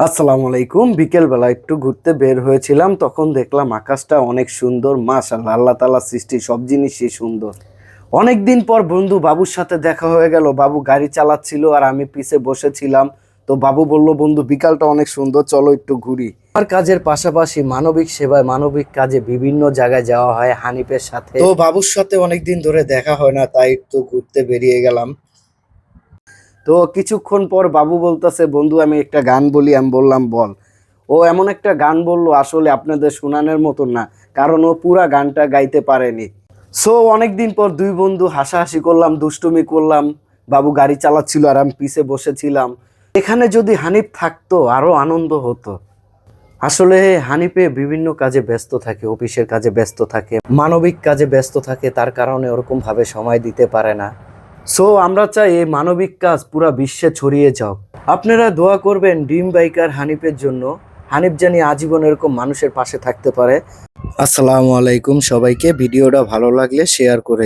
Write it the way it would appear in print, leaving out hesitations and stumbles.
আসসালামু আলাইকুম। বিকেলবেলা একটু ঘুরতে বের হয়েছিলাম, তখন দেখলাম আকাশটা অনেক সুন্দর। মাশাআল্লাহ, আল্লাহ তাআলার সৃষ্টি, সব জিনিসই সুন্দর। অনেক দিন পর বন্ধু বাবুর সাথে দেখা হয়ে গেল। বাবু গাড়ি চালাচ্ছিল আর আমি পিছে বসেছিলাম। তো বাবু বলল, বন্ধু বিকালটা অনেক সুন্দর, চলো একটু ঘুরি। আমার কাজের পাশাপাশি মানবিক সেবায়, মানবিক কাজে বিভিন্ন জায়গায় যাওয়া হয় হানিফের সাথে। তো বাবুর সাথে অনেক দিন ধরে দেখা হয় না, তাই একটু ঘুরতে বেরিয়ে গেলাম। তো কিছুক্ষণ পর বাবু বলতেছে, বন্ধু আমি একটা গান বলি। আমি বললাম, বল। ও এমন একটা গান বললো, আসলে আপনাদের শোনানোর মতন না, কারণ ও পুরা গানটা গাইতে পারেনি। সো অনেকদিন পর দুই বন্ধু হাসাহাসি করলাম, দুষ্টুমি করলাম। বাবু গাড়ি চালাচ্ছিল আর আমি পিছে বসেছিলাম। এখানে যদি হানিফ থাকতো আরো আনন্দ হতো। আসলে হানিফে বিভিন্ন কাজে ব্যস্ত থাকে, অফিসের কাজে ব্যস্ত থাকে, মানবিক কাজে ব্যস্ত থাকে, তার কারণে ওরকম ভাবে সময় দিতে পারে না। সো আমরা চাই এই মানবিক কাজ পুরা বিশ্বে ছড়িয়ে যাও। আপনারা দোয়া করবেন ড্রিম বাইকার হানিফের জন্য। হানিফ জানি আজীবন এরকম মানুষের পাশে থাকতে পারে। আসসালামু আলাইকুম সবাইকে। ভিডিওটা ভালো লাগলে শেয়ার করে